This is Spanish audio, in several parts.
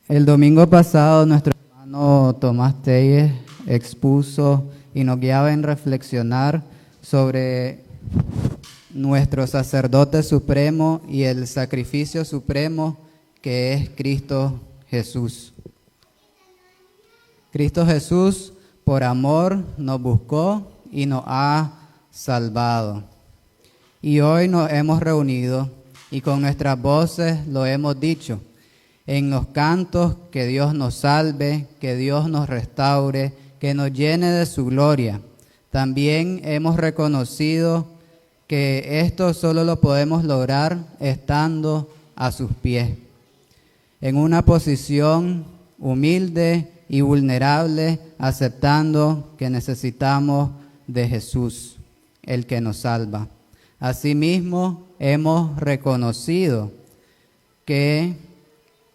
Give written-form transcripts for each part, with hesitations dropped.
El domingo pasado nuestro hermano Tomás Telles expuso y nos guiaba en reflexionar sobre nuestro sacerdote supremo y el sacrificio supremo que es Cristo Jesús. Cristo Jesús por amor nos buscó y nos ha salvado. Y hoy nos hemos reunido y con nuestras voces lo hemos dicho en los cantos: que Dios nos salve, que Dios nos restaure, que nos llene de su gloria. También hemos reconocido que esto solo lo podemos lograr estando a sus pies, en una posición humilde y vulnerable, aceptando que necesitamos de Jesús, el que nos salva. Asimismo, hemos reconocido que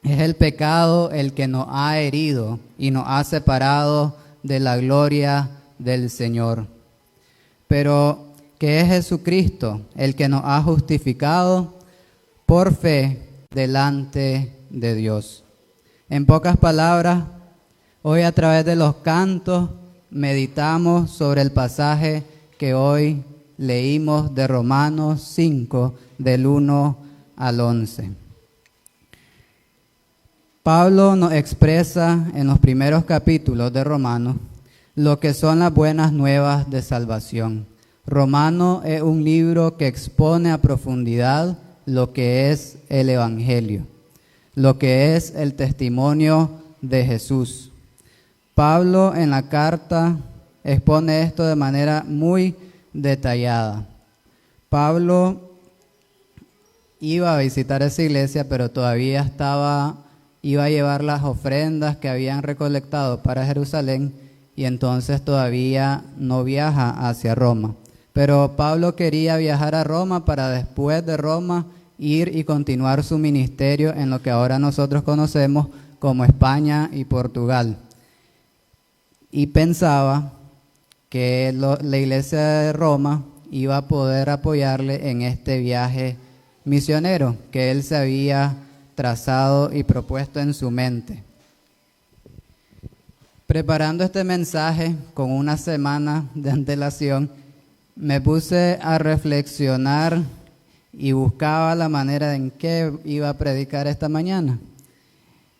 es el pecado el que nos ha herido y nos ha separado de la gloria del Señor. Pero que es Jesucristo el que nos ha justificado por fe delante de Dios. En pocas palabras, hoy a través de los cantos meditamos sobre el pasaje que hoy leímos de Romanos 5, del 1 al 11. Pablo nos expresa en los primeros capítulos de Romanos lo que son las buenas nuevas de salvación. Romanos es un libro que expone a profundidad lo que es el Evangelio, lo que es el testimonio de Jesús. Pablo en la carta expone esto de manera muy detallada. Pablo iba a visitar esa iglesia, pero todavía iba a llevar las ofrendas que habían recolectado para Jerusalén, y entonces todavía no viaja hacia Roma. Pero Pablo quería viajar a Roma para después de Roma ir y continuar su ministerio en lo que ahora nosotros conocemos como España y Portugal. Y pensaba que la iglesia de Roma iba a poder apoyarle en este viaje misionero que él se había trazado y propuesto en su mente. Preparando este mensaje con una semana de antelación, me puse a reflexionar y buscaba la manera en que iba a predicar esta mañana.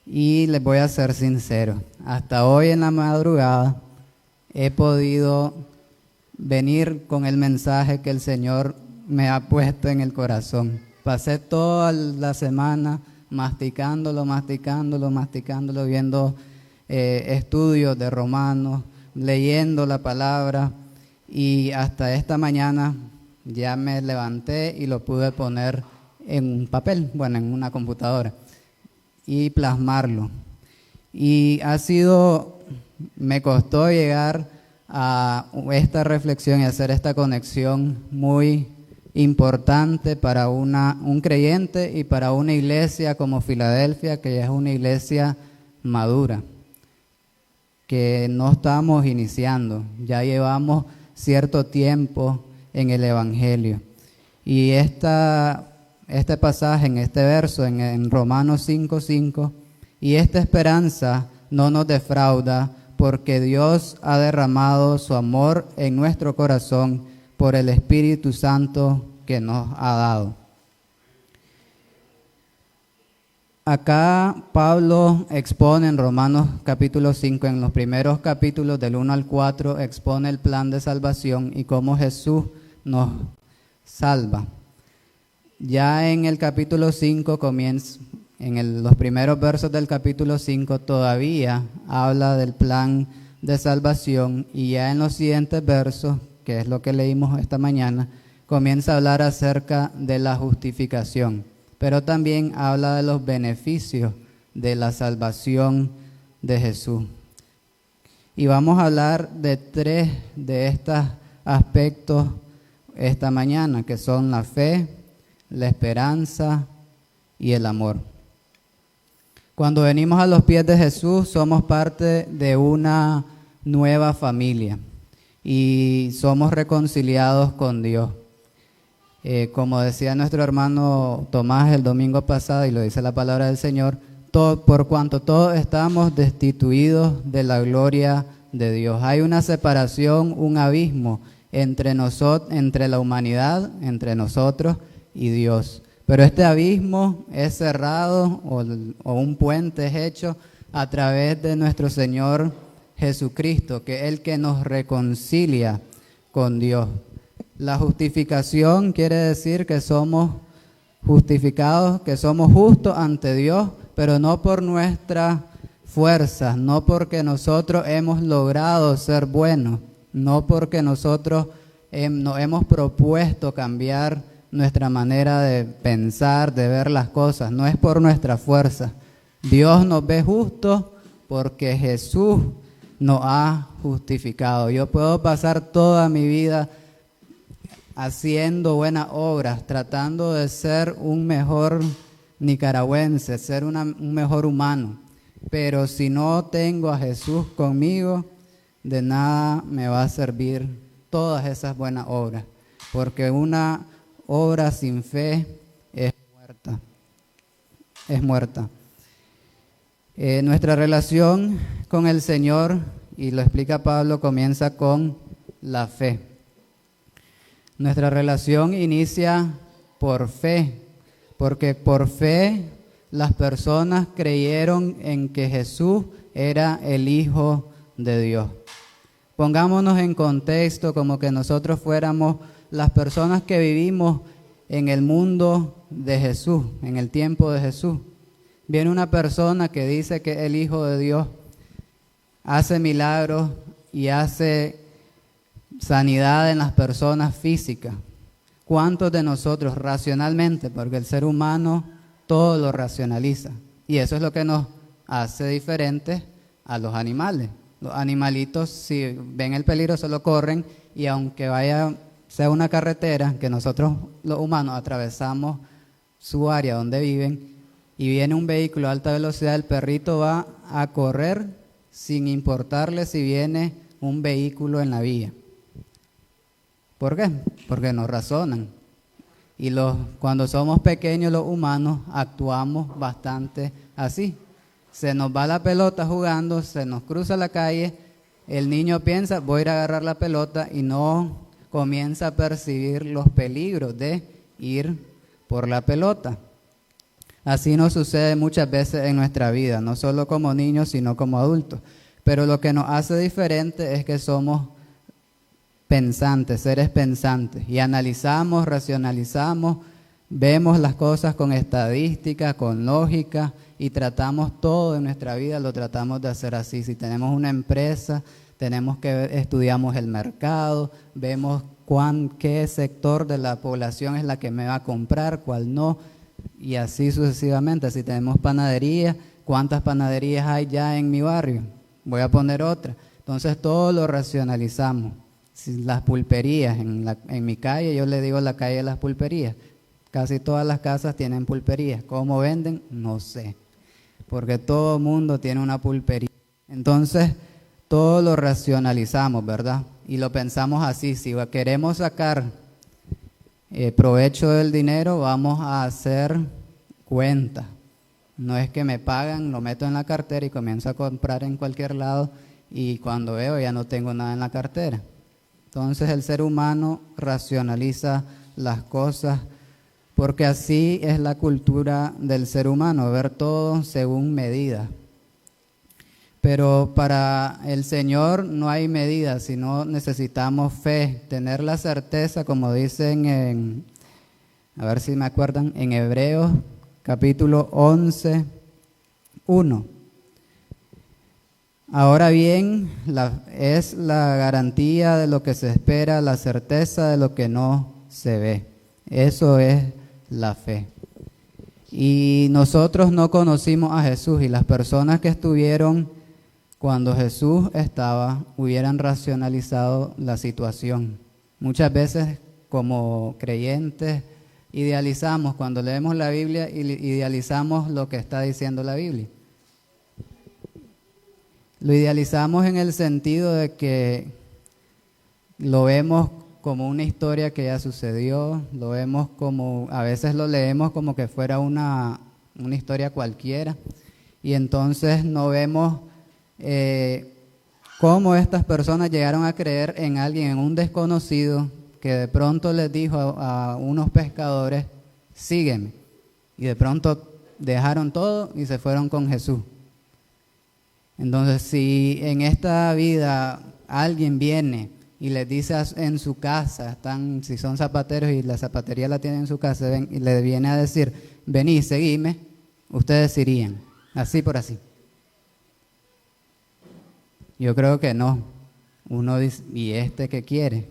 Y les voy a ser sincero, hasta hoy en la madrugada he podido venir con el mensaje que el Señor me ha puesto en el corazón. Pasé toda la semana masticándolo, viendo estudios de Romanos, leyendo la palabra, y hasta esta mañana ya me levanté y lo pude poner en un papel, en una computadora, y plasmarlo. Y me costó llegar a esta reflexión y hacer esta conexión muy importante para un creyente y para una iglesia como Filadelfia, que ya es una iglesia madura, que no estamos iniciando, ya llevamos cierto tiempo en el Evangelio. Y este pasaje, en este verso, en Romanos 5:5, y esta esperanza no nos defrauda, porque Dios ha derramado su amor en nuestro corazón por el Espíritu Santo que nos ha dado. Acá Pablo expone en Romanos capítulo 5, en los primeros capítulos del 1 al 4, expone el plan de salvación y cómo Jesús nos salva. Ya en el capítulo 5 los primeros versos del capítulo 5 todavía habla del plan de salvación, y ya en los siguientes versos, que es lo que leímos esta mañana, comienza a hablar acerca de la justificación, pero también habla de los beneficios de la salvación de Jesús. Y vamos a hablar de 3 de estos aspectos esta mañana, que son la fe, la esperanza y el amor. Cuando venimos a los pies de Jesús, somos parte de una nueva familia y somos reconciliados con Dios. Como decía nuestro hermano Tomás el domingo pasado, y lo dice la palabra del Señor, por cuanto todos estamos destituidos de la gloria de Dios. Hay una separación, un abismo entre entre la humanidad, entre nosotros y Dios. Pero este abismo es cerrado o un puente es hecho a través de nuestro Señor Jesucristo, que es el que nos reconcilia con Dios. La justificación quiere decir que somos justificados, que somos justos ante Dios, pero no por nuestras fuerzas, no porque nosotros hemos logrado ser buenos, no porque nosotros nos hemos propuesto cambiar nuestra manera de pensar, de ver las cosas, no es por nuestra fuerza. Dios nos ve justos porque Jesús nos ha justificado. Yo puedo pasar toda mi vida haciendo buenas obras, tratando de ser un mejor nicaragüense, ser un mejor humano, pero si no tengo a Jesús conmigo, de nada me va a servir todas esas buenas obras, porque una obra sin fe es muerta. Es muerta. Nuestra relación con el Señor, y lo explica Pablo, comienza con la fe. Nuestra relación inicia por fe, porque por fe las personas creyeron en que Jesús era el Hijo de Dios. Pongámonos en contexto como que nosotros fuéramos las personas que vivimos en el mundo de Jesús, en el tiempo de Jesús. Viene una persona que dice que es el Hijo de Dios, hace milagros y hace sanidad en las personas físicas. ¿Cuántos de nosotros racionalmente, porque el ser humano todo lo racionaliza, y eso es lo que nos hace diferentes a los animales? Los animalitos, si ven el peligro, solo corren, y aunque sea una carretera que nosotros los humanos atravesamos su área donde viven, y viene un vehículo a alta velocidad, el perrito va a correr sin importarle si viene un vehículo en la vía. ¿Por qué? Porque nos razonan. Y cuando somos pequeños los humanos actuamos bastante así. Se nos va la pelota jugando, se nos cruza la calle, el niño piensa, voy a ir a agarrar la pelota, y no comienza a percibir los peligros de ir por la pelota. Así nos sucede muchas veces en nuestra vida, no solo como niños, sino como adultos. Pero lo que nos hace diferente es que somos pensantes, seres pensantes, y analizamos, racionalizamos, vemos las cosas con estadística, con lógica, y tratamos todo en nuestra vida, lo tratamos de hacer así. Si tenemos una empresa, estudiamos el mercado, vemos qué sector de la población es la que me va a comprar, cuál no, y así sucesivamente. Si tenemos panadería, ¿cuántas panaderías hay ya en mi barrio? Voy a poner otra. Entonces todo lo racionalizamos. Las pulperías, en mi calle, yo le digo la calle de las pulperías. Casi todas las casas tienen pulperías. ¿Cómo venden? No sé, porque todo mundo tiene una pulpería. Entonces todo lo racionalizamos, ¿verdad? Y lo pensamos así: si queremos sacar provecho del dinero, vamos a hacer cuenta. No es que me pagan, lo meto en la cartera y comienzo a comprar en cualquier lado, y cuando veo ya no tengo nada en la cartera. Entonces el ser humano racionaliza las cosas, porque así es la cultura del ser humano, ver todo según medida. Pero para el Señor no hay medida, sino necesitamos fe, tener la certeza, como dicen a ver si me acuerdan, en Hebreos capítulo 11, 1. Ahora bien, es la garantía de lo que se espera, la certeza de lo que no se ve. Eso es la fe. Y nosotros no conocimos a Jesús, y las personas que estuvieron cuando Jesús estaba hubieran racionalizado la situación. Muchas veces como creyentes idealizamos, cuando leemos la Biblia, idealizamos lo que está diciendo la Biblia. Lo idealizamos en el sentido de que lo vemos como una historia que ya sucedió, lo vemos como, a veces lo leemos como que fuera una historia cualquiera, Y entonces no vemos cómo estas personas llegaron a creer en alguien, en un desconocido, que de pronto les dijo a unos pescadores, sígueme. Y de pronto dejaron todo y se fueron con Jesús. Entonces, si en esta vida alguien viene y les dice en su casa, si son zapateros y la zapatería la tienen en su casa, y le viene a decir, vení, seguime, ustedes irían, así por así. Yo creo que no. Uno dice, ¿y este qué quiere?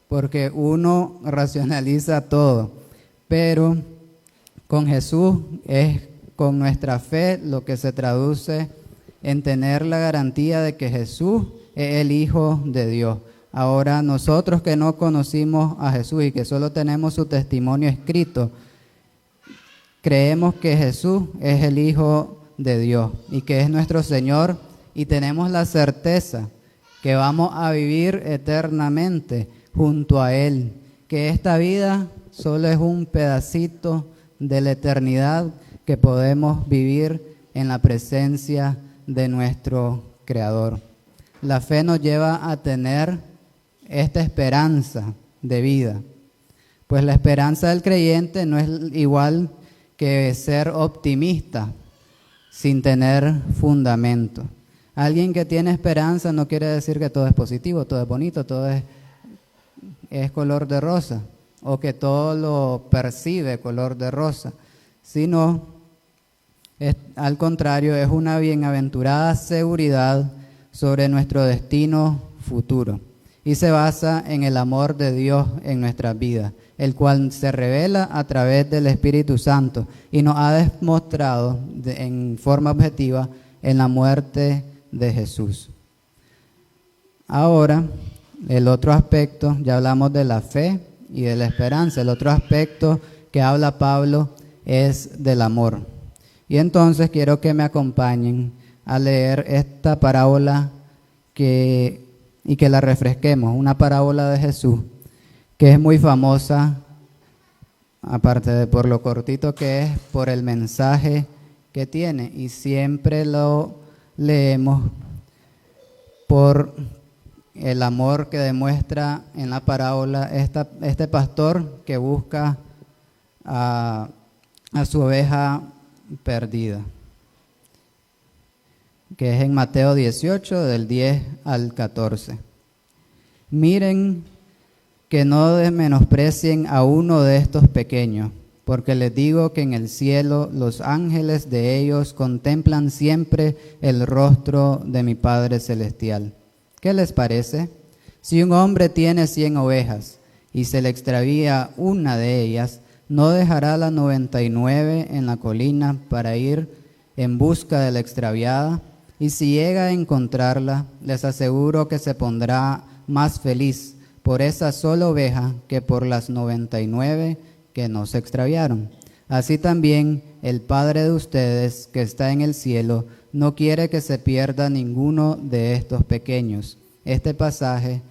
Porque uno racionaliza todo, pero con Jesús es con nuestra fe lo que se traduce en tener la garantía de que Jesús es el Hijo de Dios. Ahora nosotros que no conocimos a Jesús y que solo tenemos su testimonio escrito, creemos que Jesús es el Hijo de Dios y que es nuestro Señor, y tenemos la certeza que vamos a vivir eternamente junto a Él, que esta vida solo es un pedacito de la eternidad que podemos vivir en la presencia de nuestro Creador. La fe nos lleva a tener esta esperanza de vida, pues la esperanza del creyente no es igual que ser optimista sin tener fundamento. Alguien que tiene esperanza no quiere decir que todo es positivo, todo es bonito, todo es color de rosa, o que todo lo percibe color de rosa, sino al contrario, es una bienaventurada seguridad sobre nuestro destino futuro y se basa en el amor de Dios en nuestras vidas, el cual se revela a través del Espíritu Santo y nos ha demostrado en forma objetiva en la muerte de Jesús. Ahora, el otro aspecto, ya hablamos de la fe y de la esperanza, el otro aspecto que habla Pablo es del amor. Y entonces quiero que me acompañen a leer esta parábola y que la refresquemos, una parábola de Jesús que es muy famosa, aparte de por lo cortito que es, por el mensaje que tiene, y siempre lo leemos por el amor que demuestra en la parábola este pastor que busca a su oveja perdida, que es en Mateo 18, del 10 al 14. Miren que no menosprecien a uno de estos pequeños, porque les digo que en el cielo los ángeles de ellos contemplan siempre el rostro de mi Padre Celestial. ¿Qué les parece? Si un hombre tiene 100 ovejas y se le extravía una de ellas, ¿no dejará la 99 en la colina para ir en busca de la extraviada? Y si llega a encontrarla, les aseguro que se pondrá más feliz por esa sola oveja que por las 99 que no se extraviaron. Así también el Padre de ustedes que está en el cielo no quiere que se pierda ninguno de estos pequeños. Este pasaje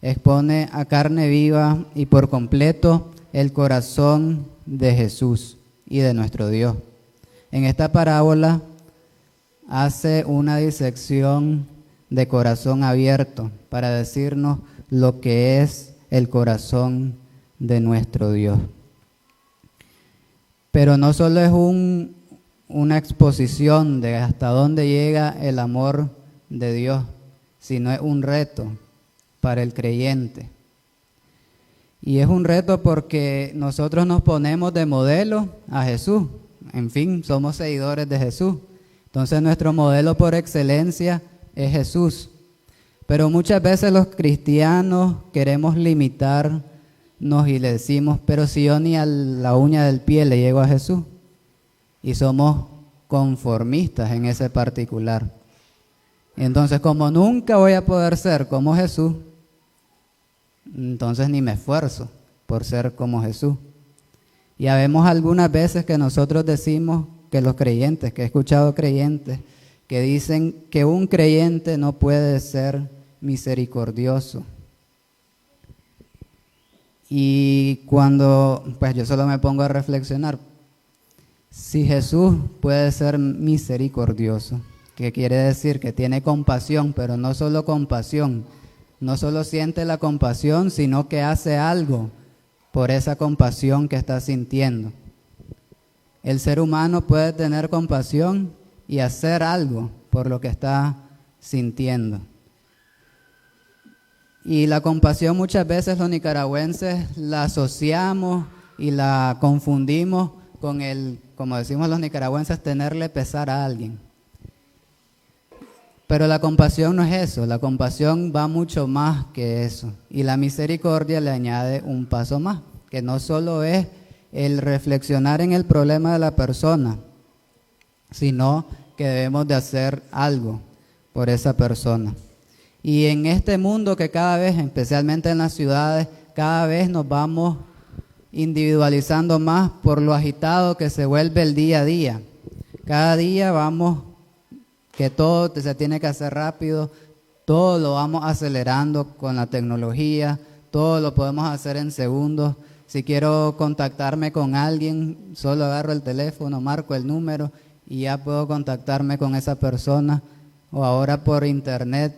expone a carne viva y por completo el corazón de Jesús y de nuestro Dios. En esta parábola hace una disección de corazón abierto para decirnos lo que es el corazón de nuestro Dios. Pero no solo es una exposición de hasta dónde llega el amor de Dios, sino es un reto para el creyente. Y es un reto porque nosotros nos ponemos de modelo a Jesús. En fin, somos seguidores de Jesús. Entonces nuestro modelo por excelencia es Jesús. Pero muchas veces los cristianos queremos limitarnos y le decimos, pero si yo ni a la uña del pie le llego a Jesús. Y somos conformistas en ese particular. Entonces, como nunca voy a poder ser como Jesús, entonces ni me esfuerzo por ser como Jesús. Y habemos algunas veces que nosotros decimos que los creyentes, que he escuchado creyentes, que dicen que un creyente no puede ser misericordioso. Y cuando, pues yo solo me pongo a reflexionar, Si Jesús puede ser misericordioso, que quiere decir que tiene compasión, pero no solo compasión, no solo siente la compasión, sino que hace algo por esa compasión que está sintiendo. El ser humano puede tener compasión y hacer algo por lo que está sintiendo. Y la compasión muchas veces los nicaragüenses la asociamos y la confundimos con el, como decimos los nicaragüenses, tenerle pesar a alguien. Pero la compasión no es eso, la compasión va mucho más que eso. Y la misericordia le añade un paso más, que no solo es el reflexionar en el problema de la persona, sino que debemos de hacer algo por esa persona. Y en este mundo que cada vez, especialmente en las ciudades, cada vez nos vamos individualizando más por lo agitado que se vuelve el día a día. Cada día vamos, que todo se tiene que hacer rápido, todo lo vamos acelerando con la tecnología, todo lo podemos hacer en segundos. Si quiero contactarme con alguien, solo agarro el teléfono, marco el número y ya puedo contactarme con esa persona, o ahora por internet.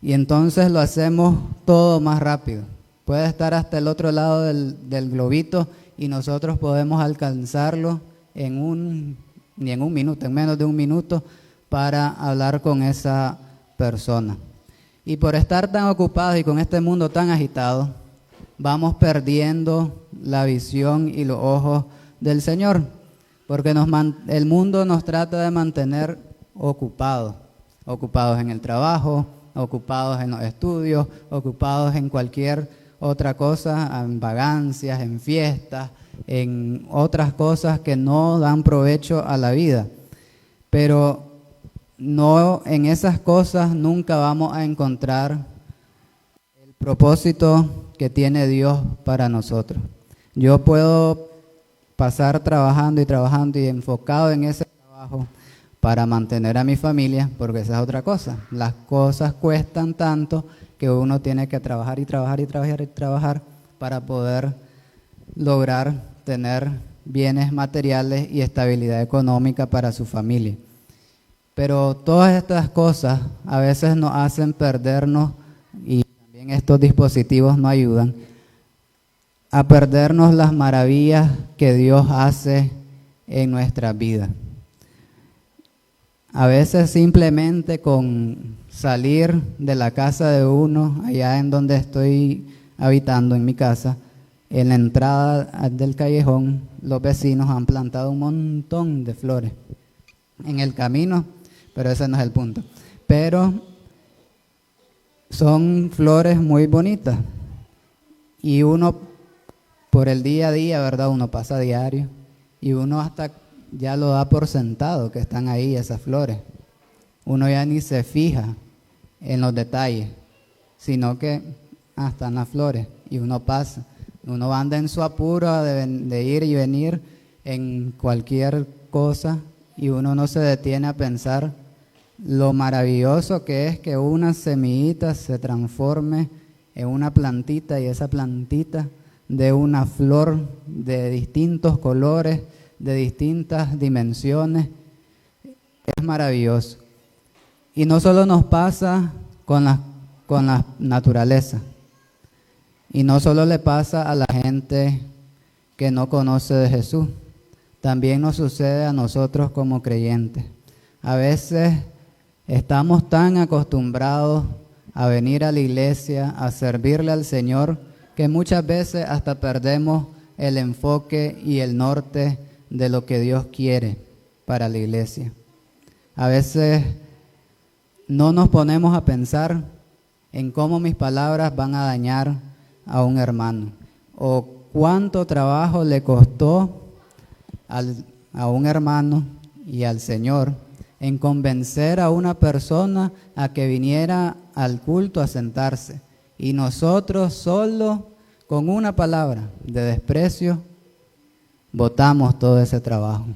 Y entonces lo hacemos todo más rápido. Puede estar hasta el otro lado del globito y nosotros podemos alcanzarlo ni en un minuto, en menos de un minuto, para hablar con esa persona. Y por estar tan ocupados y con este mundo tan agitado, vamos perdiendo la visión y los ojos del Señor, porque el mundo nos trata de mantener ocupados en el trabajo, ocupados en los estudios, ocupados en cualquier otra cosa, en vagancias, en fiestas, en otras cosas que no dan provecho a la vida. Pero no, en esas cosas nunca vamos a encontrar el propósito que tiene Dios para nosotros. Yo puedo pasar trabajando y enfocado en ese trabajo para mantener a mi familia, porque esa es otra cosa. Las cosas cuestan tanto que uno tiene que trabajar para poder lograr tener bienes materiales y estabilidad económica para su familia. Pero todas estas cosas a veces nos hacen perdernos, y también estos dispositivos nos ayudan a perdernos las maravillas que Dios hace en nuestra vida. A veces simplemente con salir de la casa de uno, allá en donde estoy habitando, en mi casa, en la entrada del callejón, los vecinos han plantado un montón de flores en el camino, pero ese no es el punto. Pero son flores muy bonitas y uno por el día a día, ¿verdad? Uno pasa a diario y uno hasta ya lo da por sentado que están ahí esas flores. Uno ya ni se fija en los detalles, sino que están las flores y uno pasa. Uno anda en su apuro de ir y venir en cualquier cosa y uno no se detiene a pensar lo maravilloso que es que una semillita se transforme en una plantita y esa plantita de una flor de distintos colores, de distintas dimensiones. Es maravilloso. Y no solo nos pasa con la naturaleza, y no solo le pasa a la gente que no conoce de Jesús, también nos sucede a nosotros como creyentes. A veces estamos tan acostumbrados a venir a la iglesia, a servirle al Señor, que muchas veces hasta perdemos el enfoque y el norte de lo que Dios quiere para la iglesia. A veces no nos ponemos a pensar en cómo mis palabras van a dañar a un hermano, o cuánto trabajo le costó a un hermano y al Señor en convencer a una persona a que viniera al culto a sentarse, y nosotros solo con una palabra de desprecio botamos todo ese trabajo.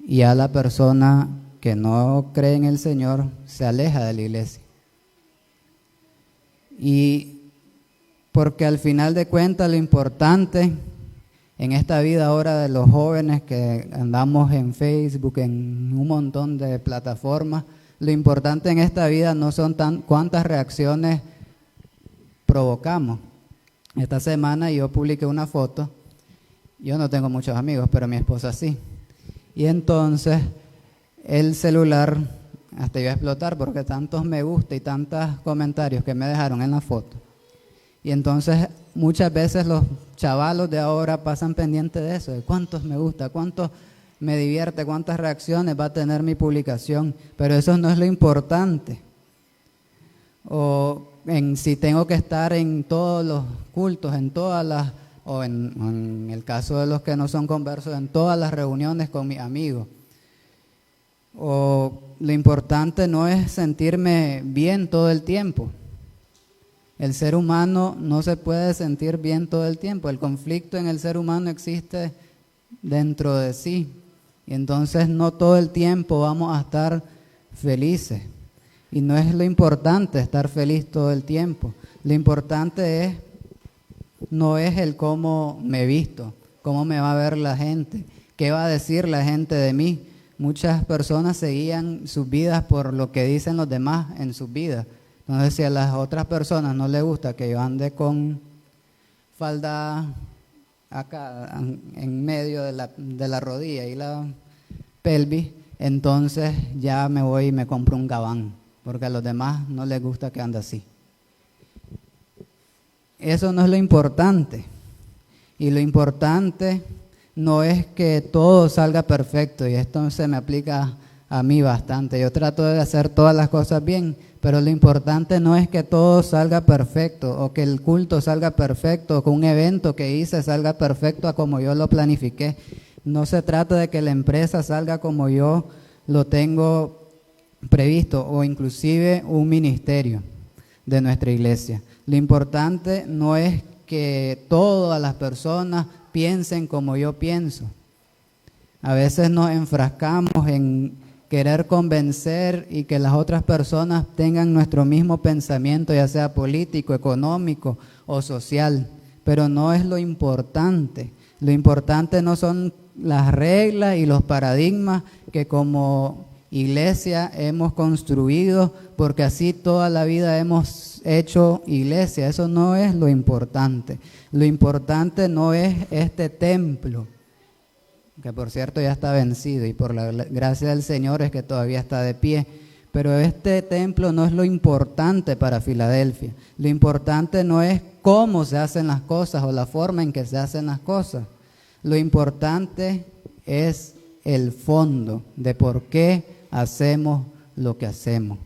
Y a la persona que no cree en el Señor se aleja de la iglesia. Y porque al final de cuentas lo importante En esta vida ahora de los jóvenes que andamos en Facebook, en un montón de plataformas, lo importante en esta vida no son cuántas reacciones provocamos. Esta semana yo publiqué una foto, yo no tengo muchos amigos, pero mi esposa sí. Y entonces el celular hasta iba a explotar porque tantos me gusta y tantos comentarios que me dejaron en la foto. Y entonces muchas veces los chavalos de ahora pasan pendientes de eso, de cuántos me gusta, cuántos me divierte, cuántas reacciones va a tener mi publicación, pero eso no es lo importante. O en si tengo que estar en todos los cultos, en todas las, o en el caso de los que no son conversos, en todas las reuniones con mis amigos. O lo importante no es sentirme bien todo el tiempo. El ser humano no se puede sentir bien todo el tiempo. El conflicto en el ser humano existe dentro de sí. Y entonces no todo el tiempo vamos a estar felices. Y no es lo importante estar feliz todo el tiempo. Lo importante no es el cómo me visto, cómo me va a ver la gente, qué va a decir la gente de mí. Muchas personas se guían sus vidas por lo que dicen los demás en sus vidas. Entonces, si a las otras personas no les gusta que yo ande con falda acá en medio de la rodilla y la pelvis, entonces ya me voy y me compro un gabán, porque a los demás no les gusta que ande así. Eso no es lo importante. Y lo importante no es que todo salga perfecto, y esto se me aplica a mí bastante. Yo trato de hacer todas las cosas bien, pero lo importante no es que todo salga perfecto, o que el culto salga perfecto, o que un evento que hice salga perfecto a como yo lo planifiqué. No se trata de que la empresa salga como yo lo tengo previsto, o inclusive un ministerio de nuestra iglesia. Lo importante no es que todas las personas piensen como yo pienso. A veces nos enfrascamos en querer convencer y que las otras personas tengan nuestro mismo pensamiento, ya sea político, económico o social, pero no es lo importante. Lo importante no son las reglas y los paradigmas que como iglesia hemos construido, porque así toda la vida hemos hecho iglesia. Eso no es lo importante. Lo importante no es este templo, que por cierto ya está vencido y por la gracia del Señor es que todavía está de pie, pero este templo no es lo importante para Filadelfia. Lo importante no es cómo se hacen las cosas o la forma en que se hacen las cosas. Lo importante es el fondo de por qué hacemos lo que hacemos.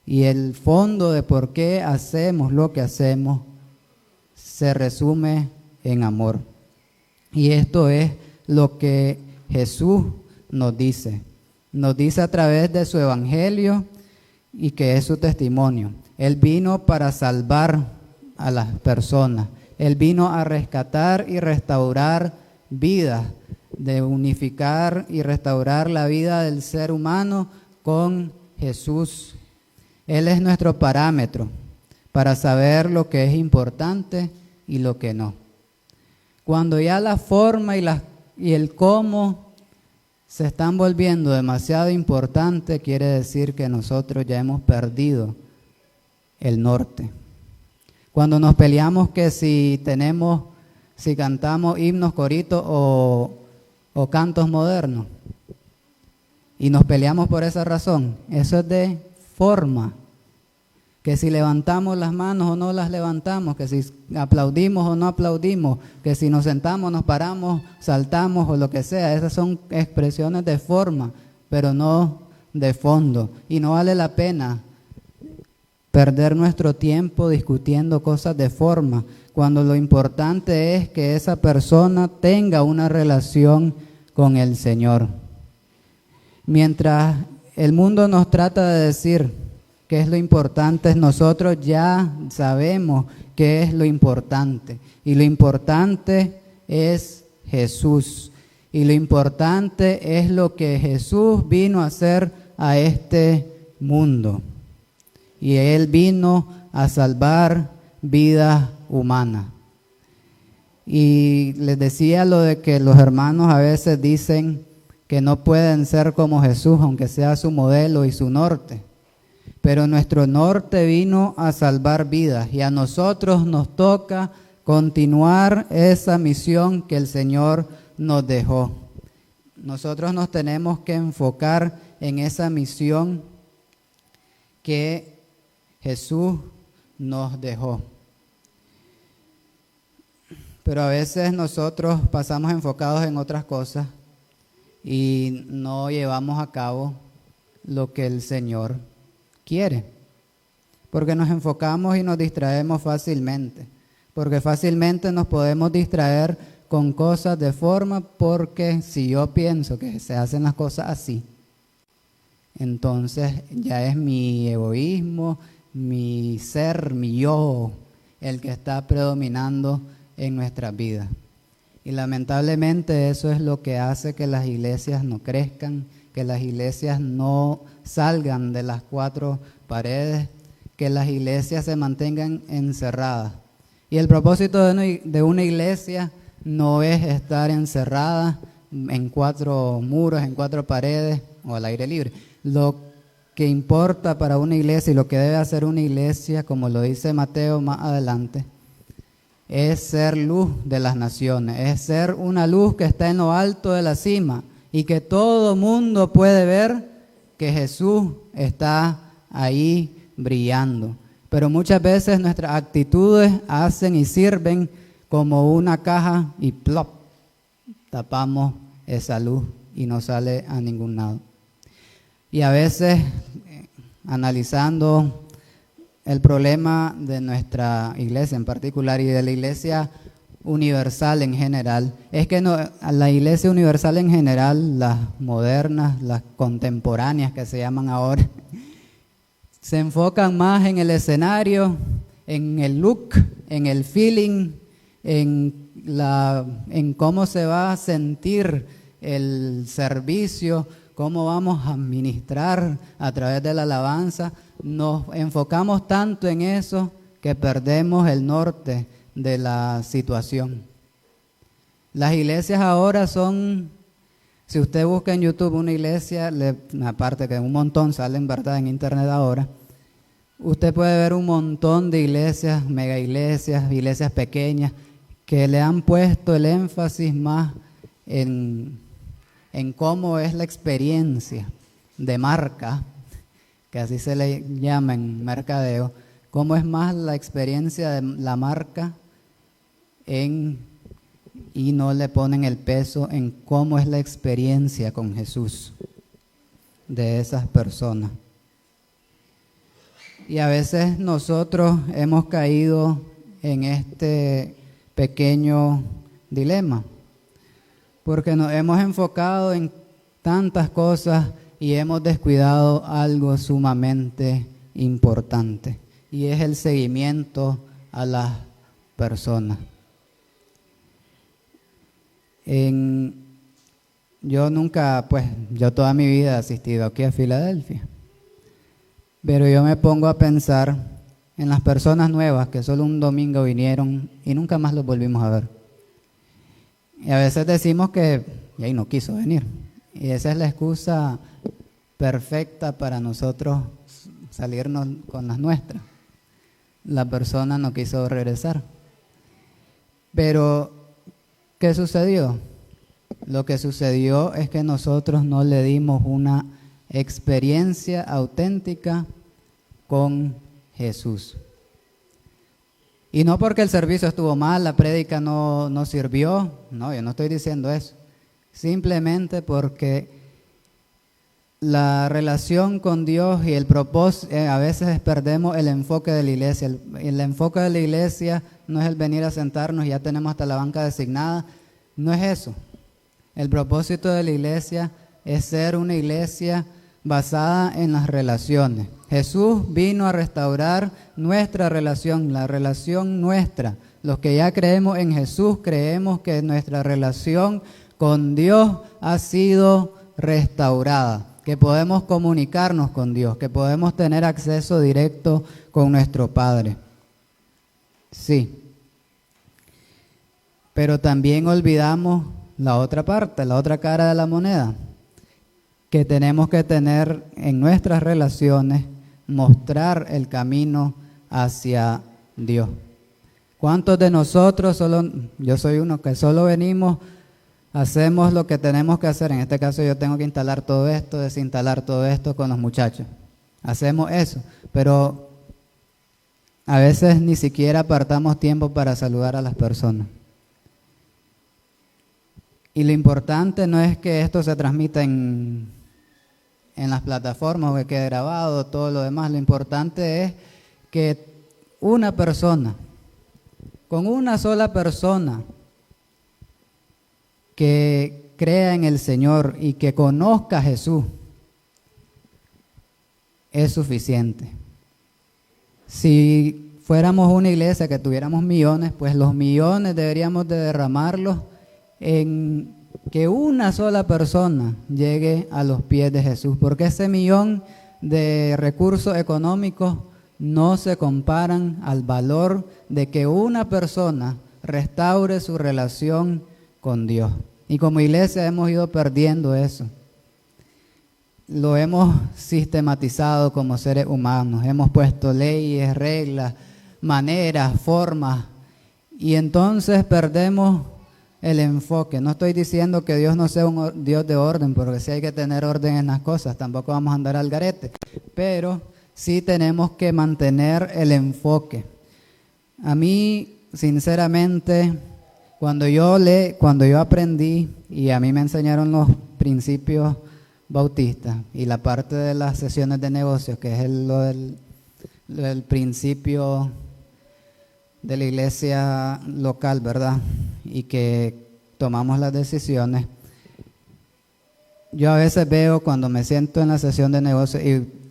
Y el fondo de por qué hacemos lo que hacemos se resume en amor. Y esto es lo que Jesús nos dice. Nos dice a través de su evangelio y que es su testimonio. Él vino para salvar a las personas. Él vino a rescatar y restaurar vidas, de unificar y restaurar la vida del ser humano con Jesús. Él es nuestro parámetro para saber lo que es importante y lo que no. Cuando ya la forma y el cómo se están volviendo demasiado importantes, quiere decir que nosotros ya hemos perdido el norte. Cuando nos peleamos que si cantamos himnos, coritos o cantos modernos, y nos peleamos por esa razón, eso es de forma. Que si levantamos las manos o no las levantamos, que si aplaudimos o no aplaudimos, que si nos sentamos, nos paramos, saltamos o lo que sea, esas son expresiones de forma, pero no de fondo. Y no vale la pena perder nuestro tiempo discutiendo cosas de forma, cuando lo importante es que esa persona tenga una relación con el Señor. Mientras el mundo nos trata de decir qué es lo importante, nosotros ya sabemos qué es lo importante. Y lo importante es Jesús. Y lo importante es lo que Jesús vino a hacer a este mundo. Y Él vino a salvar vidas humanas. Y les decía lo de que los hermanos a veces dicen que no pueden ser como Jesús, aunque sea su modelo y su norte. Pero nuestro norte vino a salvar vidas y a nosotros nos toca continuar esa misión que el Señor nos dejó. Nosotros nos tenemos que enfocar en esa misión que Jesús nos dejó. Pero a veces nosotros pasamos enfocados en otras cosas y no llevamos a cabo lo que el Señor quiere. Porque nos enfocamos y nos distraemos fácilmente. Porque fácilmente nos podemos distraer con cosas de forma, porque si yo pienso que se hacen las cosas así, entonces ya es mi egoísmo, mi ser, mi yo, el que está predominando en nuestras vidas. Y lamentablemente eso es lo que hace que las iglesias no crezcan, que las iglesias no salgan de las cuatro paredes, que las iglesias se mantengan encerradas. Y el propósito de una iglesia no es estar encerrada en cuatro muros, en cuatro paredes o al aire libre. Lo que importa para una iglesia y lo que debe hacer una iglesia, como lo dice Mateo más adelante, es ser luz de las naciones, es ser una luz que está en lo alto de la cima y que todo mundo puede ver que Jesús está ahí brillando. Pero muchas veces nuestras actitudes hacen y sirven como una caja y plop, tapamos esa luz y no sale a ningún lado. Y a veces, analizando el problema de nuestra iglesia en particular y de la iglesia universal en general, es que la iglesia universal en general, las modernas, las contemporáneas que se llaman ahora, se enfocan más en el escenario, en el look, en el feeling, en cómo se va a sentir el servicio, cómo vamos a ministrar a través de la alabanza. Nos enfocamos tanto en eso que perdemos el norte de la situación. Las iglesias ahora son, si usted busca en YouTube una iglesia, aparte que un montón salen, ¿verdad?, en internet ahora, usted puede ver un montón de iglesias, mega iglesias, iglesias pequeñas, que le han puesto el énfasis más en cómo es la experiencia de marca, que así se le llama en mercadeo, cómo es más la experiencia de la marca y no le ponen el peso en cómo es la experiencia con Jesús de esas personas. Y a veces nosotros hemos caído en este pequeño dilema, porque nos hemos enfocado en tantas cosas y hemos descuidado algo sumamente importante, y es el seguimiento a las personas. Yo toda mi vida he asistido aquí a Filadelfia, pero yo me pongo a pensar en las personas nuevas que solo un domingo vinieron y nunca más los volvimos a ver. Y a veces decimos que y no quiso venir, y esa es la excusa perfecta para nosotros salirnos con las nuestras. La persona no quiso regresar. Pero, ¿qué sucedió? Lo que sucedió es que nosotros no le dimos una experiencia auténtica con Jesús. Y no porque el servicio estuvo mal, la prédica no sirvió, no, yo no estoy diciendo eso. Simplemente porque la relación con Dios y el propósito, a veces perdemos el enfoque de la iglesia. El enfoque de la iglesia no es el venir a sentarnos y ya tenemos hasta la banca designada, no es eso. El propósito de la iglesia es ser una iglesia basada en las relaciones. Jesús vino a restaurar nuestra relación, la relación nuestra. Los que ya creemos en Jesús, creemos que nuestra relación con Dios ha sido restaurada, que podemos comunicarnos con Dios, que podemos tener acceso directo con nuestro Padre. Sí. pero también olvidamos la otra parte, la otra cara de la moneda, que tenemos que tener en nuestras relaciones, mostrar el camino hacia Dios. ¿Cuántos de nosotros, yo soy uno que solo venimos, hacemos lo que tenemos que hacer? En este caso yo tengo que instalar todo esto, desinstalar todo esto con los muchachos. Hacemos eso, pero a veces ni siquiera apartamos tiempo para saludar a las personas. Y lo importante no es que esto se transmita en las plataformas o que quede grabado, todo lo demás. Lo importante es que una persona, con una sola persona que crea en el Señor y que conozca a Jesús, es suficiente. Si fuéramos una iglesia que tuviéramos millones, pues los millones deberíamos de derramarlos en que una sola persona llegue a los pies de Jesús, porque ese millón de recursos económicos no se comparan al valor de que una persona restaure su relación con Dios. Y como iglesia hemos ido perdiendo eso. Lo hemos sistematizado como seres humanos, hemos puesto leyes, reglas, maneras, formas, y entonces perdemos el enfoque. No estoy diciendo que Dios no sea un Dios de orden, porque sí hay que tener orden en las cosas, tampoco vamos a andar al garete, pero sí tenemos que mantener el enfoque. A mí, sinceramente, cuando yo aprendí, y a mí me enseñaron los principios bautistas y la parte de las sesiones de negocios, que es el principio de la iglesia local, ¿verdad? Y que tomamos las decisiones. Yo a veces veo cuando me siento en la sesión de negocios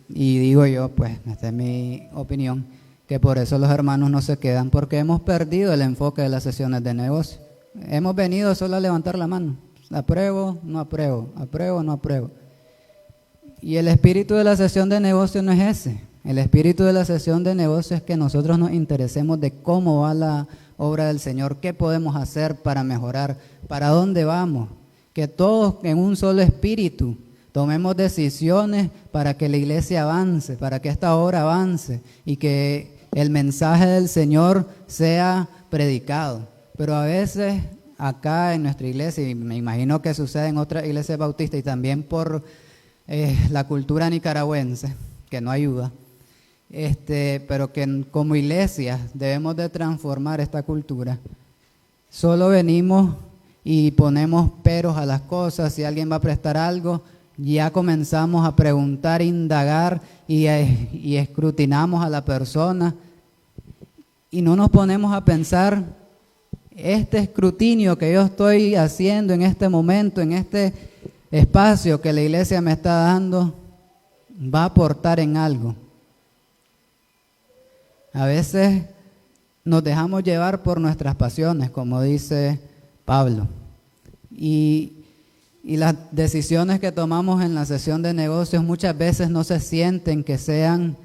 y digo yo, pues, esta es mi opinión, que por eso los hermanos no se quedan, porque hemos perdido el enfoque de las sesiones de negocios. Hemos venido solo a levantar la mano. Apruebo, no apruebo, apruebo, no apruebo. Y el espíritu de la sesión de negocio no es ese. El espíritu de la sesión de negocio es que nosotros nos interesemos de cómo va la obra del Señor, qué podemos hacer para mejorar, para dónde vamos. Que todos en un solo espíritu tomemos decisiones para que la iglesia avance, para que esta obra avance y que el mensaje del Señor sea predicado. Pero a veces acá en nuestra iglesia, y me imagino que sucede en otras iglesias bautistas y también por la cultura nicaragüense, que no ayuda, pero que como iglesia debemos de transformar esta cultura. Solo venimos y ponemos peros a las cosas. Si alguien va a prestar algo, ya comenzamos a preguntar, indagar y escrutinamos a la persona y no nos ponemos a pensar, este escrutinio que yo estoy haciendo en este momento, en este espacio que la iglesia me está dando, va a aportar en algo. A veces nos dejamos llevar por nuestras pasiones, como dice Pablo, y las decisiones que tomamos en la sesión de negocios muchas veces no se sienten que sean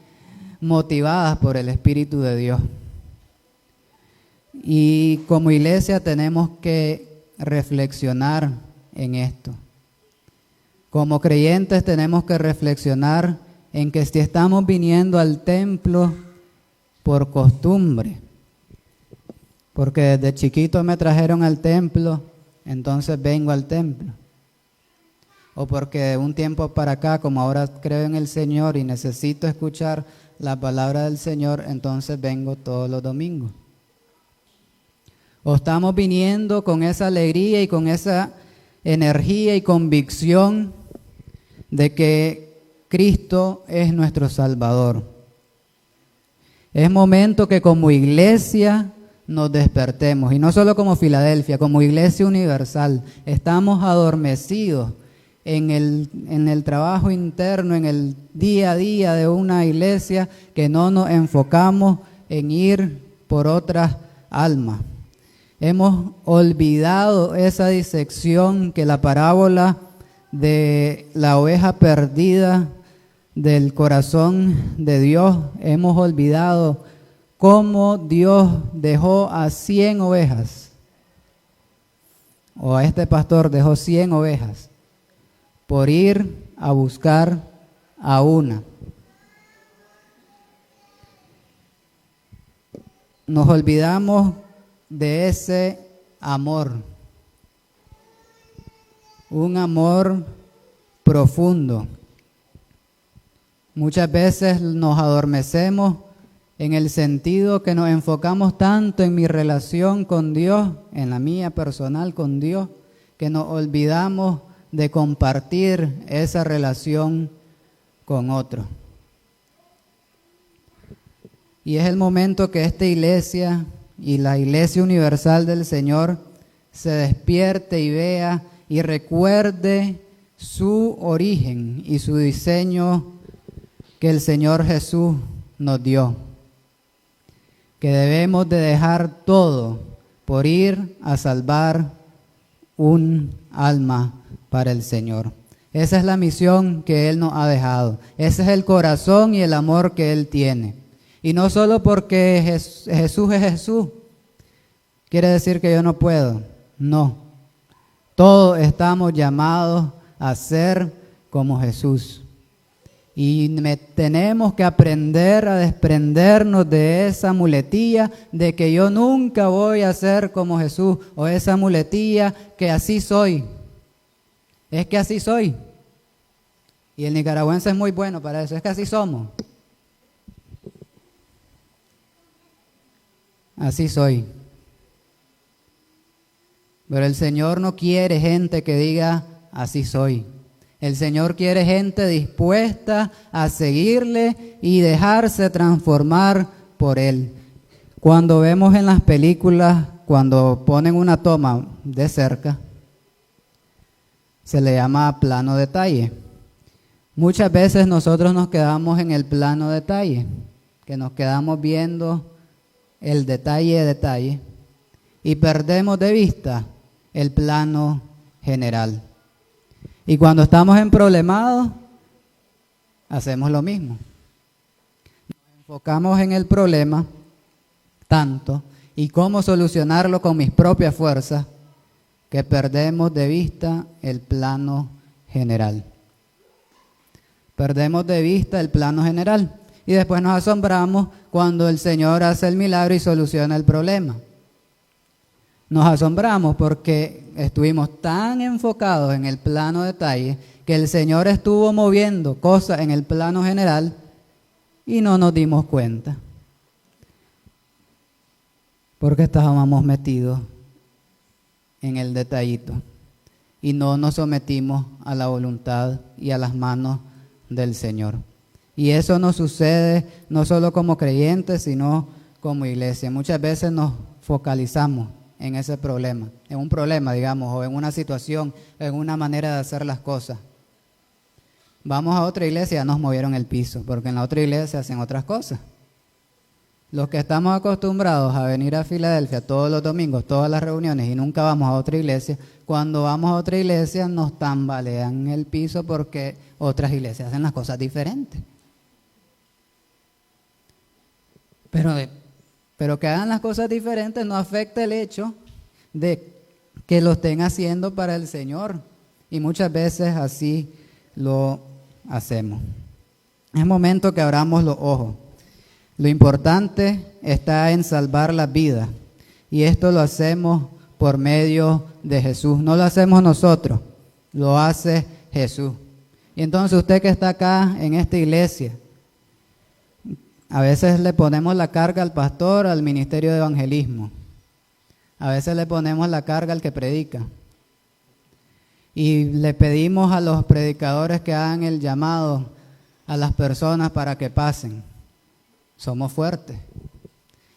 motivadas por el Espíritu de Dios. Y como iglesia tenemos que reflexionar en esto. Como creyentes tenemos que reflexionar en que si estamos viniendo al templo por costumbre, porque desde chiquito me trajeron al templo, entonces vengo al templo. O porque de un tiempo para acá, como ahora creo en el Señor y necesito escuchar la palabra del Señor, entonces vengo todos los domingos. O estamos viniendo con esa alegría y con esa energía y convicción de que Cristo es nuestro Salvador. Es momento que como iglesia nos despertemos, y no solo como Filadelfia, como iglesia universal. Estamos adormecidos en el trabajo interno, en el día a día de una iglesia, que no nos enfocamos en ir por otras almas. Hemos olvidado esa disección que la parábola de la oveja perdida del corazón de Dios, hemos olvidado cómo Dios dejó a 100 ovejas o este pastor dejó 100 ovejas por ir a buscar a una. Nos olvidamos de ese amor, un amor profundo. Muchas veces nos adormecemos en el sentido que nos enfocamos tanto en mi relación con Dios, en la mía personal con Dios, que nos olvidamos de compartir esa relación con otros. Y es el momento que esta iglesia y la Iglesia Universal del Señor se despierte y vea y recuerde su origen y su diseño que el Señor Jesús nos dio. Que debemos de dejar todo por ir a salvar un alma para el Señor. Esa es la misión que Él nos ha dejado. Ese es el corazón y el amor que Él tiene. Y no solo porque Jesús es Jesús, quiere decir que yo no puedo. No. Todos estamos llamados a ser como Jesús. Y tenemos que aprender a desprendernos de esa muletilla de que yo nunca voy a ser como Jesús, o esa muletilla que así soy. Es que así soy. Y el nicaragüense es muy bueno para eso, es que así somos. Así soy. Pero el Señor no quiere gente que diga, así soy. El Señor quiere gente dispuesta a seguirle y dejarse transformar por Él. Cuando vemos en las películas, cuando ponen una toma de cerca, se le llama plano detalle. Muchas veces nosotros nos quedamos en el plano detalle, que nos quedamos viendo el detalle, y perdemos de vista el plano general. Y cuando estamos en problemados, hacemos lo mismo. Nos enfocamos en el problema tanto y cómo solucionarlo con mis propias fuerzas, que perdemos de vista el plano general. Perdemos de vista el plano general. Y después nos asombramos cuando el Señor hace el milagro y soluciona el problema. Nos asombramos porque estuvimos tan enfocados en el plano detalle que el Señor estuvo moviendo cosas en el plano general y no nos dimos cuenta. Porque estábamos metidos en el detallito y no nos sometimos a la voluntad y a las manos del Señor. Y eso nos sucede no solo como creyentes, sino como iglesia. Muchas veces nos focalizamos en ese problema, en un problema, digamos, o en una situación, en una manera de hacer las cosas. Vamos a otra iglesia, ya nos movieron el piso, porque en la otra iglesia hacen otras cosas. Los que estamos acostumbrados a venir a Filadelfia todos los domingos, todas las reuniones, y nunca vamos a otra iglesia, cuando vamos a otra iglesia nos tambalean el piso porque otras iglesias hacen las cosas diferentes. Pero que hagan las cosas diferentes no afecta el hecho de que lo estén haciendo para el Señor. Y muchas veces así lo hacemos. Es momento que abramos los ojos. Lo importante está en salvar las vidas. Y esto lo hacemos por medio de Jesús. No lo hacemos nosotros, lo hace Jesús. Y entonces usted que está acá en esta iglesia, a veces le ponemos la carga al pastor, al ministerio de evangelismo. A veces le ponemos la carga al que predica. Y le pedimos a los predicadores que hagan el llamado a las personas para que pasen. Somos fuertes.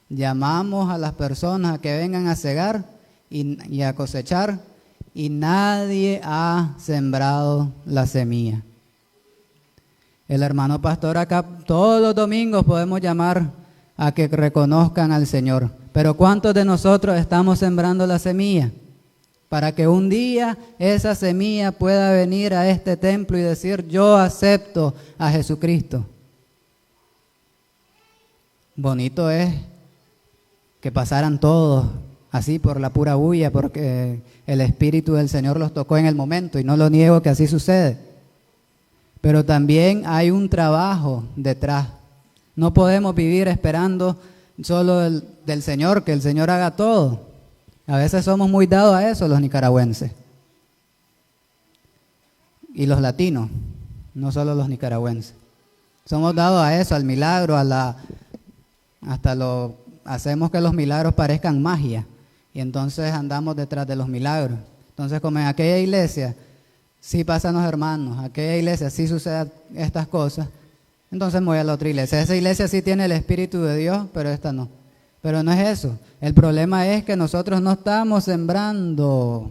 Llamamos a las personas a que vengan a cegar y a cosechar, y nadie ha sembrado la semilla. El hermano pastor acá todos los domingos podemos llamar a que reconozcan al Señor. Pero ¿cuántos de nosotros estamos sembrando la semilla? Para que un día esa semilla pueda venir a este templo y decir, yo acepto a Jesucristo. Bonito es que pasaran todos así por la pura bulla, porque el Espíritu del Señor los tocó en el momento, y no lo niego que así sucede. Pero también hay un trabajo detrás. No podemos vivir esperando solo del Señor, que el Señor haga todo. A veces somos muy dados a eso los nicaragüenses. Y los latinos, no solo los nicaragüenses. Somos dados a eso, al milagro, hacemos que los milagros parezcan magia. Y entonces andamos detrás de los milagros. Entonces, como en aquella iglesia sí pasan los hermanos, aquella iglesia sí suceden estas cosas, entonces me voy a la otra iglesia. Esa iglesia sí tiene el Espíritu de Dios, pero esta no. Pero no es eso. El problema es que nosotros no estamos sembrando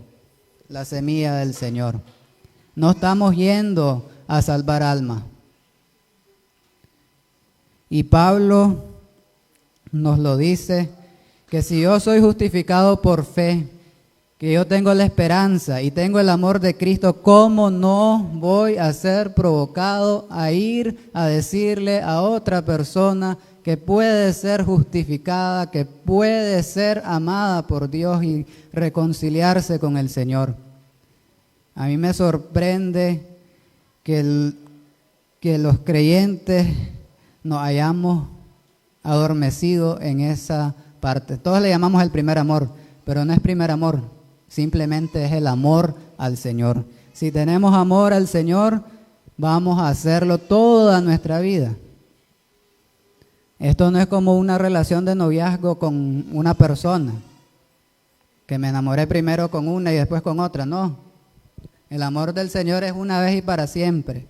la semilla del Señor. No estamos yendo a salvar almas. Y Pablo nos lo dice, que si yo soy justificado por fe, que yo tengo la esperanza y tengo el amor de Cristo, ¿cómo no voy a ser provocado a ir a decirle a otra persona que puede ser justificada, que puede ser amada por Dios y reconciliarse con el Señor? A mí me sorprende que los creyentes nos hayamos adormecido en esa parte. Todos le llamamos el primer amor, pero no es primer amor, simplemente es el amor al Señor. Si tenemos amor al Señor, vamos a hacerlo toda nuestra vida. Esto no es como una relación de noviazgo con una persona, que me enamoré primero con una y después con otra, no. El amor del Señor es una vez y para siempre.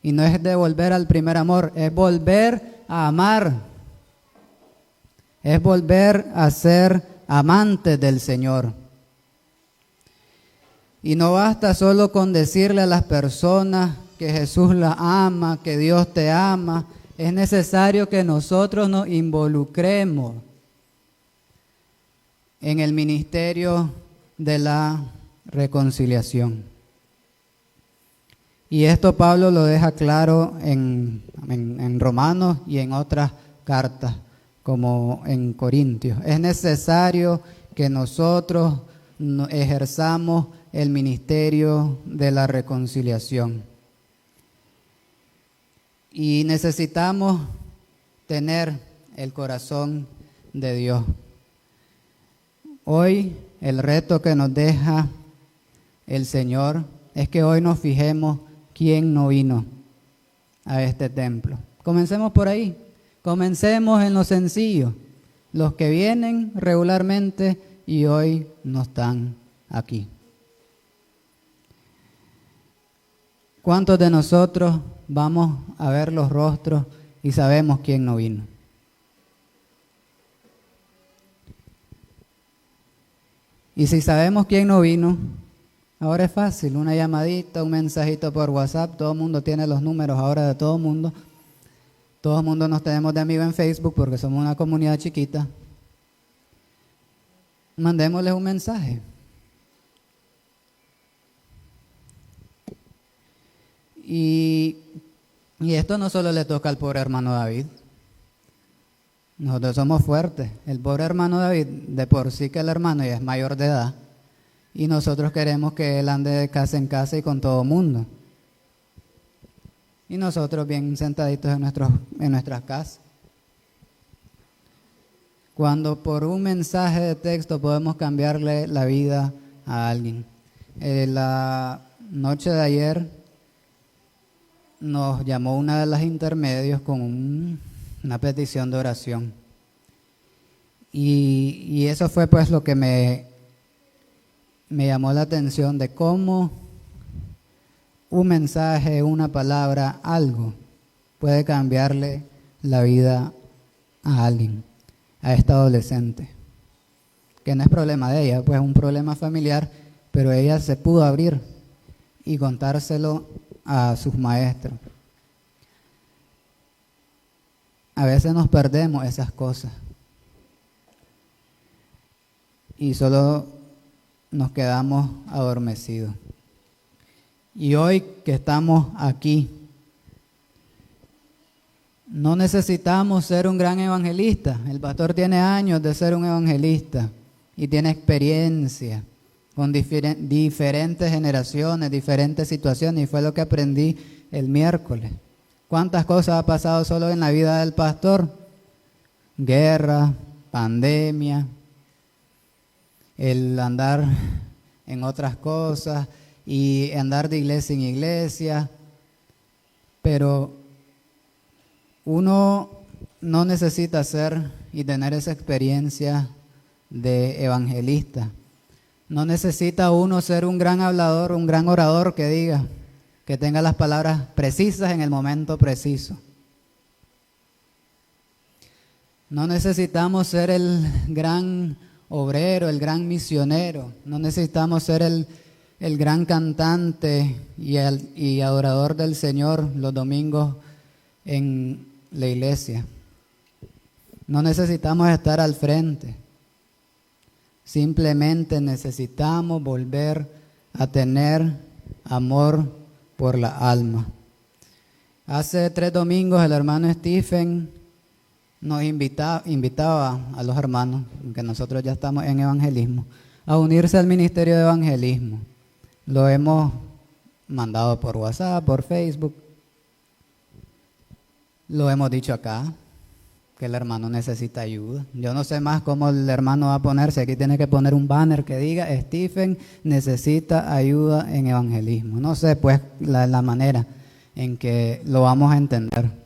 Y no es de volver al primer amor, es volver a amar. Es volver a ser amantes del Señor. Y no basta solo con decirle a las personas que Jesús las ama, que Dios te ama. Es necesario que nosotros nos involucremos en el ministerio de la reconciliación. Y esto Pablo lo deja claro en Romanos y en otras cartas, como en Corintios. Es necesario que nosotros ejerzamos el ministerio de la reconciliación. Y necesitamos tener el corazón de Dios. Hoy el reto que nos deja el Señor es que hoy nos fijemos quién no vino a este templo. Comencemos por ahí. Comencemos en lo sencillo. Los que vienen regularmente y hoy no están aquí. ¿Cuántos de nosotros vamos a ver los rostros y sabemos quién no vino? Y si sabemos quién no vino, ahora es fácil, una llamadita, un mensajito por WhatsApp, todo el mundo tiene los números ahora de todo el mundo. Todo el mundo nos tenemos de amigos en Facebook porque somos una comunidad chiquita. Mandémosles un mensaje. Y esto no solo le toca al pobre hermano David. Nosotros somos fuertes. El pobre hermano David, de por sí que el hermano ya es mayor de edad, y nosotros queremos que él ande de casa en casa y con todo el mundo. Y nosotros bien sentaditos en nuestras casas. Cuando por un mensaje de texto podemos cambiarle la vida a alguien. La noche de ayer nos llamó una de las intermedios con una petición de oración. Y eso fue pues lo que me llamó la atención, de cómo un mensaje, una palabra, algo puede cambiarle la vida a alguien, a esta adolescente, que no es problema de ella, pues es un problema familiar, pero ella se pudo abrir y contárselo a sus maestros. A veces nos perdemos esas cosas y solo nos quedamos adormecidos. Y hoy que estamos aquí, no necesitamos ser un gran evangelista. El pastor tiene años de ser un evangelista. y tiene experiencia con diferentes generaciones, diferentes situaciones, y fue lo que aprendí el miércoles. ¿Cuántas cosas ha pasado solo en la vida del pastor? Guerra, pandemia, el andar en otras cosas y andar de iglesia en iglesia, pero uno no necesita ser y tener esa experiencia de evangelista. No necesita uno ser un gran hablador, un gran orador que diga, que tenga las palabras precisas en el momento preciso. No necesitamos ser el gran obrero, el gran misionero. No necesitamos ser el gran cantante y adorador del Señor los domingos en la iglesia. No necesitamos estar al frente. Simplemente necesitamos volver a tener amor por la alma. Hace 3 domingos el hermano Stephen nos invitaba a los hermanos, que nosotros ya estamos en evangelismo, a unirse al ministerio de evangelismo. Lo hemos mandado por WhatsApp, por Facebook. Lo hemos dicho acá, que el hermano necesita ayuda. Yo no sé más cómo el hermano va a ponerse. Aquí tiene que poner un banner que diga, Stephen necesita ayuda en evangelismo. No sé pues la manera en que lo vamos a entender.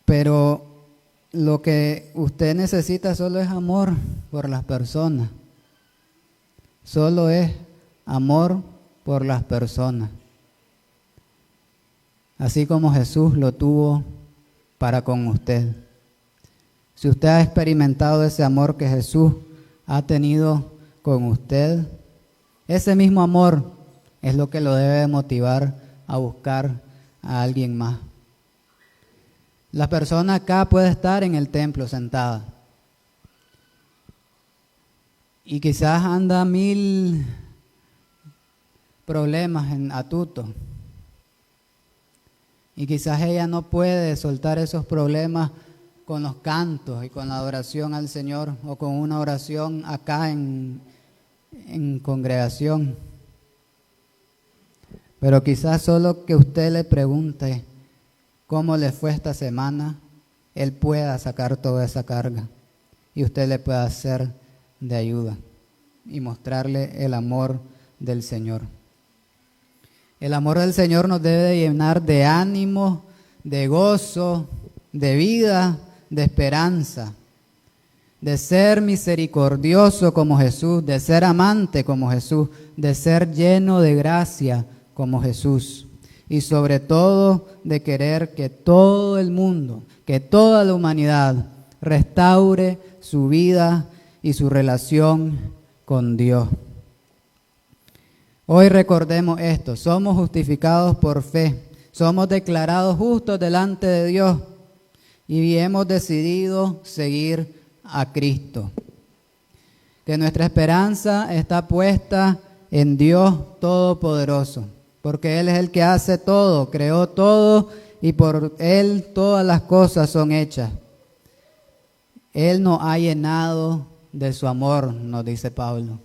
Pero lo que usted necesita solo es amor por las personas. Solo es amor por las personas. Así como Jesús lo tuvo para con usted. Si usted ha experimentado ese amor que Jesús ha tenido con usted, ese mismo amor es lo que lo debe motivar a buscar a alguien más. La persona acá puede estar en el templo sentada y quizás anda 1000 problemas en atuto. Y quizás ella no puede soltar esos problemas con los cantos y con la adoración al Señor o con una oración acá en congregación. Pero quizás solo que usted le pregunte cómo le fue esta semana, él pueda sacar toda esa carga y usted le pueda hacer de ayuda y mostrarle el amor del Señor. El amor del Señor nos debe de llenar de ánimo, de gozo, de vida, de esperanza, de ser misericordioso como Jesús, de ser amante como Jesús, de ser lleno de gracia como Jesús y sobre todo de querer que todo el mundo, que toda la humanidad restaure su vida y su relación con Dios. Hoy recordemos esto, somos justificados por fe, somos declarados justos delante de Dios y hemos decidido seguir a Cristo. Que nuestra esperanza está puesta en Dios Todopoderoso, porque Él es el que hace todo, creó todo y por Él todas las cosas son hechas. Él nos ha llenado de su amor, nos dice Pablo.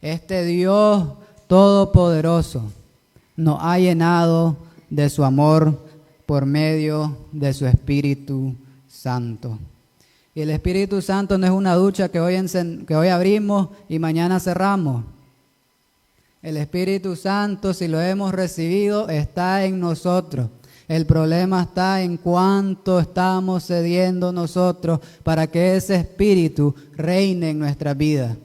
Este Dios Todopoderoso nos ha llenado de su amor por medio de su Espíritu Santo. Y el Espíritu Santo no es una ducha que hoy abrimos y mañana cerramos. El Espíritu Santo, si lo hemos recibido, está en nosotros. El problema está en cuánto estamos cediendo nosotros para que ese Espíritu reine en nuestra vida.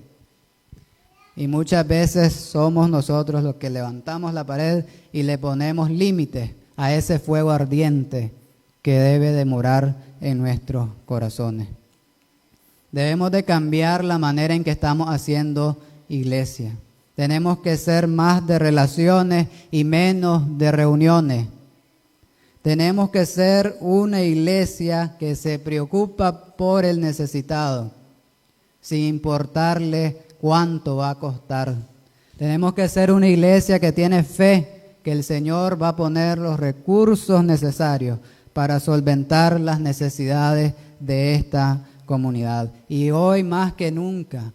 Y muchas veces somos nosotros los que levantamos la pared y le ponemos límites a ese fuego ardiente que debe de morar en nuestros corazones. Debemos de cambiar la manera en que estamos haciendo iglesia. Tenemos que ser más de relaciones y menos de reuniones. Tenemos que ser una iglesia que se preocupa por el necesitado, sin importarle cuánto va a costar. Tenemos que ser una iglesia que tiene fe que el Señor va a poner los recursos necesarios para solventar las necesidades de esta comunidad. Y hoy más que nunca,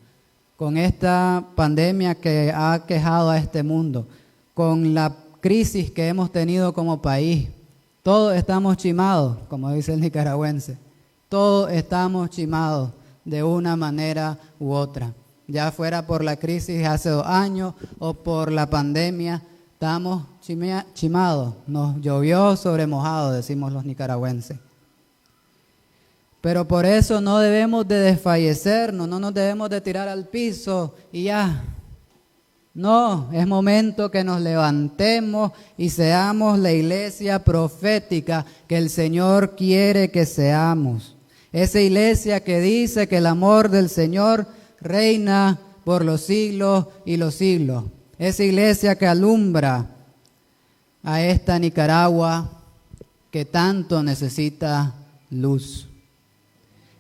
con esta pandemia que ha aquejado a este mundo, con la crisis que hemos tenido como país, todos estamos chimados, como dice el nicaragüense. Todos estamos chimados de una manera u otra. Ya fuera por la crisis hace 2 años o por la pandemia, estamos chimados. Nos llovió sobre mojado, decimos los nicaragüenses. Pero por eso no debemos de desfallecernos, no nos debemos de tirar al piso y ya. No, es momento que nos levantemos y seamos la iglesia profética que el Señor quiere que seamos. Esa iglesia que dice que el amor del Señor reina por los siglos y los siglos. Esa iglesia que alumbra a esta Nicaragua que tanto necesita luz.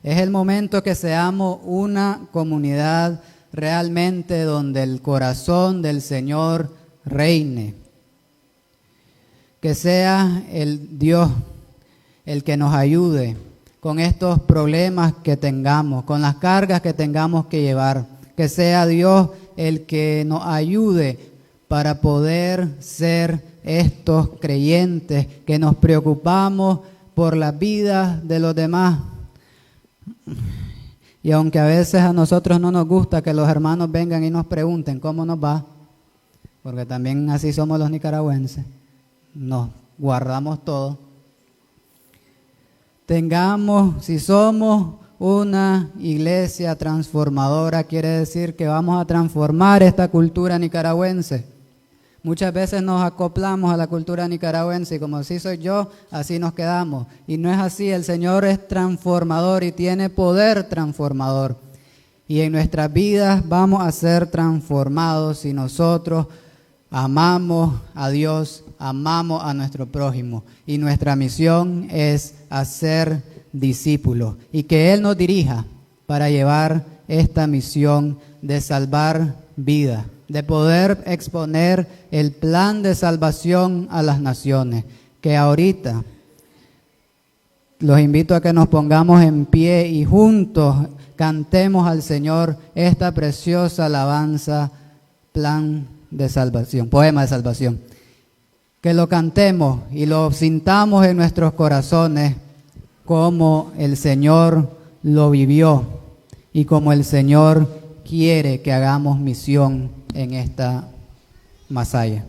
Es el momento que seamos una comunidad realmente donde el corazón del Señor reine. Que sea el Dios el que nos ayude con estos problemas que tengamos, con las cargas que tengamos que llevar. Que sea Dios el que nos ayude para poder ser estos creyentes que nos preocupamos por las vidas de los demás. Y aunque a veces a nosotros no nos gusta que los hermanos vengan y nos pregunten cómo nos va, porque también así somos los nicaragüenses, nos guardamos todo. Si somos una iglesia transformadora, quiere decir que vamos a transformar esta cultura nicaragüense. Muchas veces nos acoplamos a la cultura nicaragüense y como así soy yo, así nos quedamos. Y no es así, el Señor es transformador y tiene poder transformador. Y en nuestras vidas vamos a ser transformados si nosotros amamos a Dios, amamos a nuestro prójimo. Y nuestra misión es hacer discípulos y que Él nos dirija para llevar esta misión de salvar vidas, de poder exponer el plan de salvación a las naciones, que ahorita los invito a que nos pongamos en pie y juntos cantemos al Señor esta preciosa alabanza, plan de salvación, poema de salvación. Que lo cantemos y lo sintamos en nuestros corazones como el Señor lo vivió y como el Señor quiere que hagamos misión en esta Masaya.